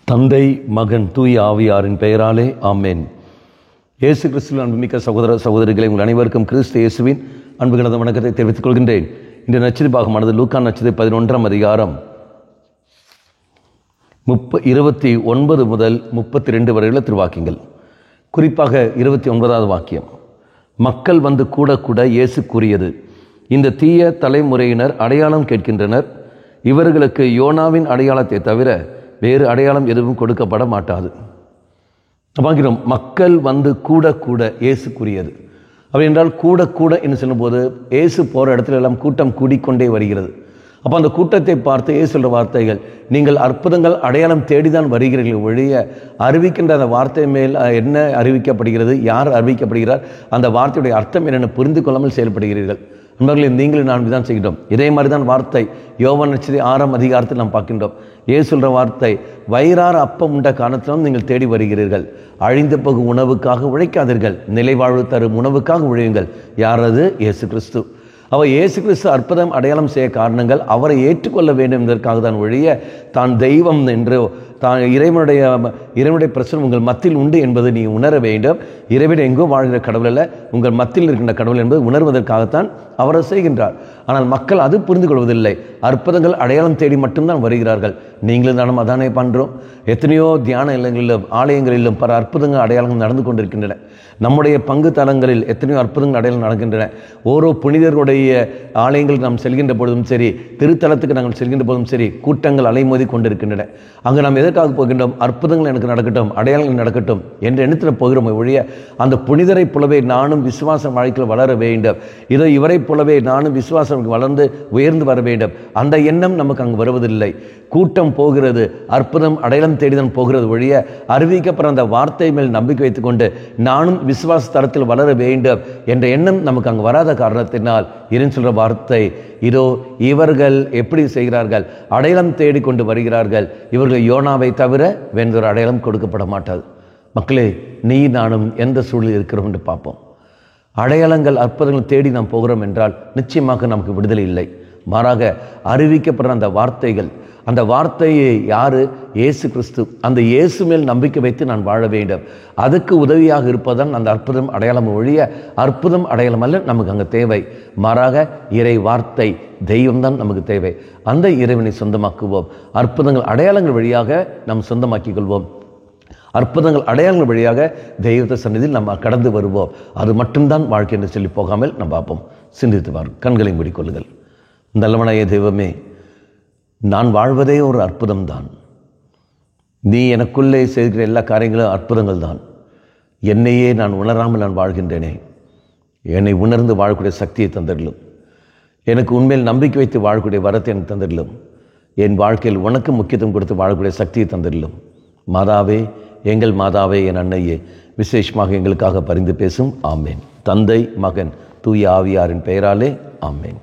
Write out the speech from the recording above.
தந்தை, மகன், தூய ஆவியாரின் பெயராலே ஆமேன். இயேசு கிறிஸ்துவின் அன்புமிக்க சகோதர சகோதரிகளை உங்கள் அனைவருக்கும் கிறிஸ்து இயேசுவின் அன்பு கலந்த வணக்கத்தை தெரிவித்துக் கொள்கின்றேன். இந்த நற்செய்தி பாகமானது லூக்கா நற்செய்தி 11ஆம் அதிகாரம் 29 முதல் 32 வரையுள்ள திருவாக்கியங்கள். குறிப்பாக 29வது வாக்கியம், மக்கள் வந்து கூட கூட இயேசு கூறியது, இந்த தீய தலைமுறையினர் அடையாளம் கேட்கின்றனர். இவர்களுக்கு யோனாவின் அடையாளத்தை தவிர வேறு அடையாளம் எதுவும் கொடுக்கப்பட மாட்டாது. பார்க்கிறோம், மக்கள் வந்து கூட கூட இயேசு கூறியது. அப்படி என்றால் கூட கூட என்று சொல்லும்போது இயேசு போகிற இடத்துல எல்லாம் கூட்டம் கூடிக்கொண்டே வருகிறது. அப்போ அந்த கூட்டத்தை பார்த்து இயேசு சொல்கிற வார்த்தைகள், நீங்கள் அற்புதங்கள் அடையாளம் தேடிதான் வருகிறீர்கள் ஒழிய அறிவிக்கின்ற அந்த வார்த்தை மேல் என்ன அறிவிக்கப்படுகிறது, யார் அறிவிக்கப்படுகிறார், அந்த வார்த்தையுடைய அர்த்தம் என்னென்னு புரிந்து கொள்ளாமல் செயல்படுகிறீர்கள். நண்பர்களே, நீங்களும் நான் தான் செய்கின்றோம். இதே மாதிரி தான் வார்த்தை யோவான் நற்செய்தி 6ஆம் அதிகாரத்தில் நாம் பார்க்கின்றோம். இயேசு சொல்கிற வார்த்தை, வயிறார அப்பம் உண்ட காரணத்திலும் நீங்கள் தேடி வருகிறீர்கள். அழிந்து போகும் உணவுக்காக உழைக்காதீர்கள், நிலைவாழ்வு தரும் உணவுக்காக உழையுங்கள். யார் அது? இயேசு கிறிஸ்து. அவர் இயேசு கிறிஸ்து அற்புதம் அடையாளம் செய்ய காரணங்கள் அவரை ஏற்றுக்கொள்ள வேண்டும் என்பதற்காக தான் ஒழிய தான் தெய்வம் என்று தான் இறைவனுடைய பிரச்சனை உங்கள் மத்தியில் உண்டு என்பது நீ உணர வேண்டும். இறைவன் எங்கோ வாழ்கிற கடவுள் அல்ல, உங்கள் மத்தியில் இருக்கின்ற கடவுள் என்பது உணர்வதற்காகத்தான் அவரை செய்கின்றார். ஆனால் மக்கள் அது புரிந்து கொள்வதில்லை. அற்புதங்கள் அடையாளம் தேடி மட்டும்தான் வருகிறார்கள். நீங்களும் தானும் அதானே பண்ணுறோம். எத்தனையோ தியான இல்லங்களிலும் ஆலயங்களிலும் பல அற்புதங்கள் அடையாளங்கள் நடந்து கொண்டிருக்கின்றன. நம்முடைய பங்கு தலங்களில் எத்தனையோ அற்புதங்கள் அடையாளம் நடக்கின்றன. ஓரோ புனிதர்களுடைய ஆலயங்களுக்கு நாம் செல்கின்ற பொழுதும் சரி, திருத்தலத்துக்கு நாங்கள் செல்கின்ற போதும் சரி, கூட்டங்கள் அலைமோதி கொண்டிருக்கின்றன. அங்கு நாம் எதற்காக போகின்றோம்? அற்புதங்கள் எனக்கு நடக்கட்டும், அடையாளங்கள் நடக்கட்டும் என்ற எண்ணத்தில் போகிறோம் ஒழிய அந்த புனிதரை போலவே நானும் விசுவாசம் வாழ்க்கையில் வளர வேண்டும், இதோ இவரை போலவே நானும் விசுவாசம் வளர்ந்து உயர்ந்து வர வேண்டும், அந்த எண்ணம் நமக்கு அங்கு வருவதில்லை. கூட்டம் போகிறது, அற்புதம் அடையாளம் தேடிதான் போகிறது ஒழிய அறிவிக்கப்படுற அந்த வார்த்தை மேல் நம்பிக்கை வைத்துக் கொண்டு நானும் விசுவாச தரத்தில் வளர வேண்டும் என்ற எண்ணம் நமக்கு அங்கு வராத காரணத்தினால் இறைவன் சொல்ற வார்த்தை, இதோ இவர்கள் எப்படி செய்கிறார்கள், அடையாளம் தேடிக்கொண்டு வருகிறார்கள். இவர்கள் யோனாவை தவிர வேறொரு அடையாளம் கொடுக்கப்பட மாட்டாது. மக்களே, நீ நானும் எந்த சூழலில் இருக்கிறோம் என்று பார்ப்போம். அடையாளங்கள் அற்புதங்கள் தேடி நாம் போகிறோம் என்றால் நிச்சயமாக நமக்கு விடுதலை இல்லை. மாறாக அறிவிக்கப்படுற அந்த வார்த்தைகள், அந்த வார்த்தையை யாரு? இயேசு கிறிஸ்து. அந்த இயேசு மேல் நம்பிக்கை வைத்து நான் வாழ வேண்டும். அதுக்கு உதவியாக இருப்பதுதான் அந்த அற்புதம் அடையாளம் ஒழிய அற்புதம் அடையாளம் அல்ல நமக்கு அங்கே தேவை. மாறாக இறை வார்த்தை தெய்வம்தான் நமக்கு தேவை. அந்த இறைவனை சொந்தமாக்குவோம். அற்புதங்கள் அடையாளங்கள் வழியாக நாம் சொந்தமாக்கிக் கொள்வோம். அற்புதங்கள் அடையாளங்கள் வழியாக தெய்வத்தை சந்நிதியில் நம்ம கடந்து வருவோம். அது மட்டும்தான் வாழ்க்கை என்று சொல்லி போகாமல் நம்ம பார்ப்போம். சிந்தித்து பாருங்கள். கண்களை மூடிக்கொள்ளுங்கள். நல்லவனாய தெய்வமே, நான் வாழ்வதே ஒரு அற்புதம்தான். நீ எனக்குள்ளே செய்கிற எல்லா காரியங்களும் அற்புதங்கள் தான். என்னையே நான் உணராமல் நான் வாழ்கின்றேனே, என்னை உணர்ந்து வாழக்கூடிய சக்தியை தந்திடலும். எனக்கு உண்மையில் நம்பிக்கை வைத்து வாழக்கூடிய வரத்தை எனக்கு தந்திடலும். என் வாழ்க்கையில் உனக்கு முக்கியத்துவம் கொடுத்து வாழக்கூடிய சக்தியை தந்திடலும். மாதாவே, எங்கள் மாதாவே, என் அன்னையே, விசேஷமாக எங்களுக்காக பரிந்து பேசும். ஆமேன். தந்தை, மகன், தூய ஆவியாரின் பெயராலே ஆமேன்.